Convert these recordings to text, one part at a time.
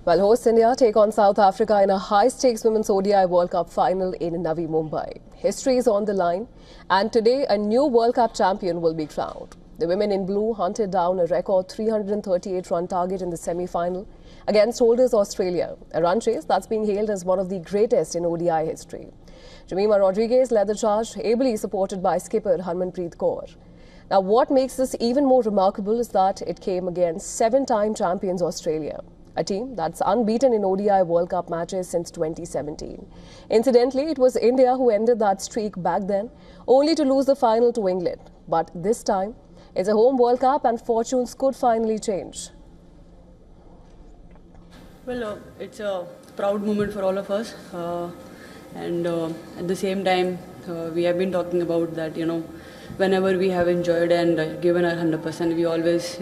Well, host India take on South Africa in a high-stakes Women's ODI World Cup final in Navi Mumbai. History is on the line, and today a new World Cup champion will be crowned. The women in blue hunted down a record 338-run target in the semi-final against holders Australia, a run chase that's being hailed as one of the greatest in ODI history. Jemimah Rodriguez led the charge, ably supported by skipper Harmanpreet Kaur. Now, what makes this even more remarkable is that it came against seven-time champions Australia, a team that's unbeaten in ODI World Cup matches since 2017. Incidentally, it was India who ended that streak back then, only to lose the final to England. But this time, it's a home World Cup and fortunes could finally change. Well, it's a proud moment for all of us. And at the same time, we have been talking about that, whenever we have enjoyed and given our 100%, we always,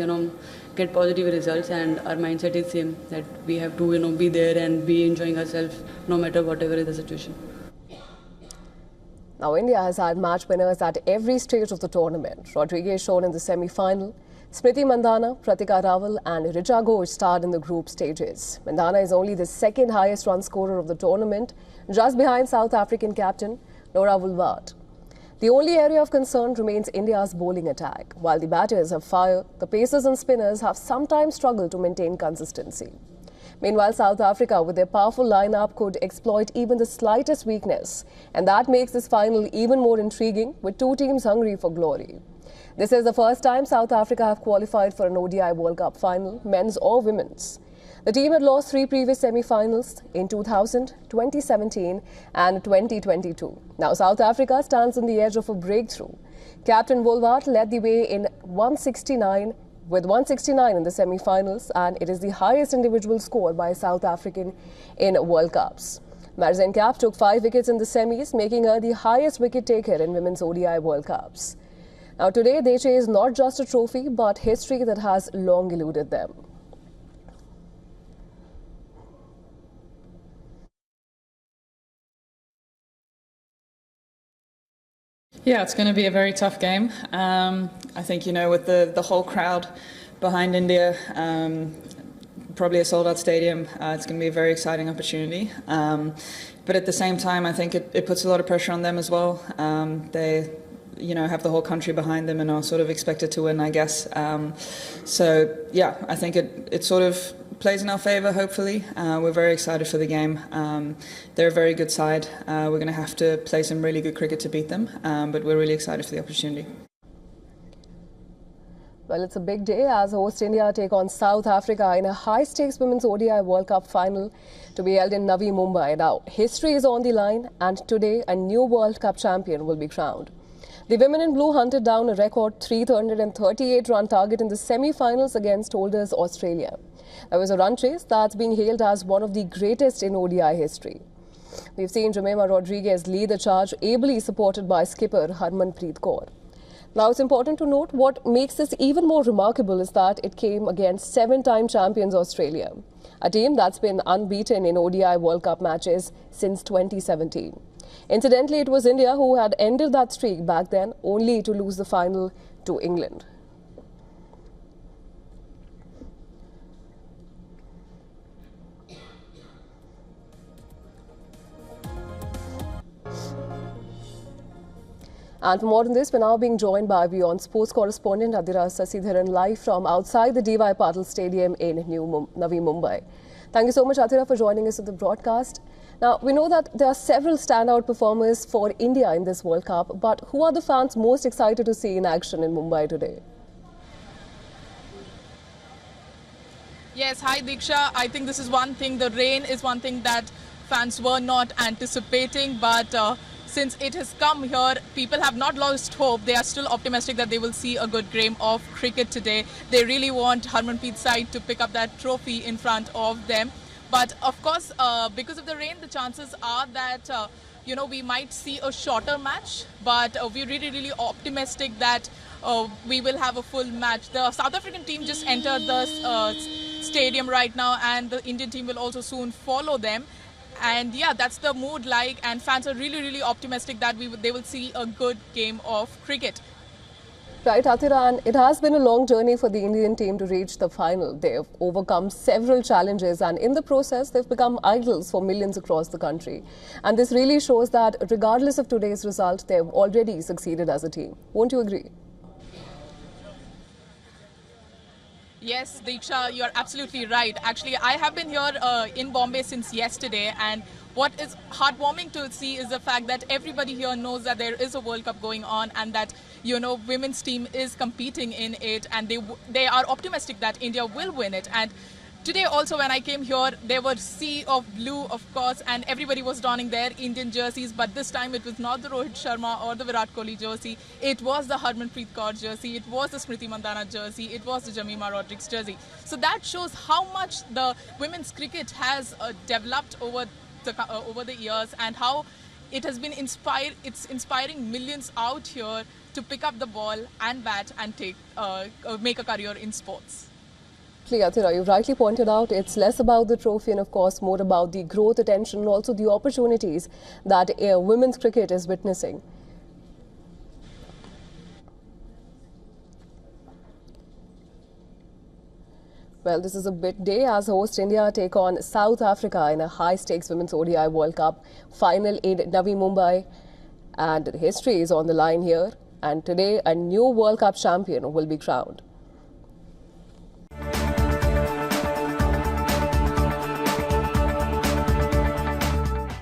get positive results, and our mindset is same, that we have to, be there and be enjoying ourselves no matter whatever is the situation. Now, India has had match winners at every stage of the tournament. Rodriguez shown in the semi-final. Smriti Mandhana, Pratika Rawal and Richa Ghosh starred in the group stages. Mandhana is only the second highest run scorer of the tournament, just behind South African captain Noora Woolward. The only area of concern remains India's bowling attack. While the batters have fire, the pacers and spinners have sometimes struggled to maintain consistency. Meanwhile, South Africa, with their powerful lineup, could exploit even the slightest weakness. And that makes this final even more intriguing, with two teams hungry for glory. This is the first time South Africa have qualified for an ODI World Cup final, men's or women's. The team had lost three previous semi-finals in 2000, 2017 and 2022. Now South Africa stands on the edge of a breakthrough. Captain Woolward led the way in 169 in the semi-finals, and it is the highest individual score by a South African in World Cups. Marizanne Kapp took 5 wickets in the semis, making her the highest wicket taker in Women's ODI World Cups. Now today they chase not just a trophy but history that has long eluded them. Yeah, it's going to be a very tough game. I think, with the whole crowd behind India, probably a sold-out stadium, it's going to be a very exciting opportunity. But at the same time, I think it puts a lot of pressure on them as well. They, have the whole country behind them and are sort of expected to win, I guess. So, yeah, I think it sort of plays in our favour, hopefully. We're very excited for the game. They're a very good side. We're going to have to play some really good cricket to beat them, but we're really excited for the opportunity. Well, it's a big day as host India take on South Africa in a high-stakes Women's ODI World Cup final to be held in Navi Mumbai. Now, history is on the line, and today a new World Cup champion will be crowned. The women in blue hunted down a record 338-run target in the semi-finals against holders Australia. There was a run chase that's being hailed as one of the greatest in ODI history. We've seen Jemimah Rodriguez lead the charge, ably supported by skipper Harmanpreet Kaur. Now, it's important to note what makes this even more remarkable is that it came against seven-time champions Australia, a team that's been unbeaten in ODI World Cup matches since 2017. Incidentally, it was India who had ended that streak back then, only to lose the final to England. And for more on this, we're now being joined by WION sports correspondent Adira Sasidharan live from outside the Patil Stadium in Navi Mumbai. Thank you so much, Adira, for joining us at the broadcast. Now, we know that there are several standout performers for India in this World Cup, but who are the fans most excited to see in action in Mumbai today? Yes, hi Diksha. I think this is one thing. The rain is one thing that fans were not anticipating, but since it has come here, people have not lost hope. They are still optimistic that they will see a good game of cricket today. They really want Harmanpreet's side to pick up that trophy in front of them. But of course, because of the rain, the chances are that, we might see a shorter match. But we're really optimistic that we will have a full match. The South African team just entered the stadium right now, and the Indian team will also soon follow them. And yeah, that's the mood like, and fans are really optimistic that they will see a good game of cricket. Right, Athira, and it has been a long journey for the Indian team to reach the final. They've overcome several challenges, and in the process, they've become idols for millions across the country. And this really shows that regardless of today's result, they've already succeeded as a team. Won't you agree? Yes, Diksha, you're absolutely right. Actually, I have been here in Bombay since yesterday, and what is heartwarming to see is the fact that everybody here knows that there is a World Cup going on and that, you know, women's team is competing in it, and they are optimistic that India will win it. And today also when I came here, there were sea of blue, of course, and everybody was donning their Indian jerseys, but this time it was not the Rohit Sharma or the Virat Kohli jersey. It was the Harmanpreet Kaur jersey, it was the Smriti Mandhana jersey, it was the Jemimah Rodriguez jersey. So that shows how much the women's cricket has developed over the years, and how it has been inspiring millions out here to pick up the ball and bat and make a career in sports. Athira, you rightly pointed out it's less about the trophy and of course more about the growth, attention and also the opportunities that women's cricket is witnessing. Well, this is a big day as host India take on South Africa in a high-stakes Women's ODI World Cup final in Navi Mumbai. And history is on the line here. And today, a new World Cup champion will be crowned.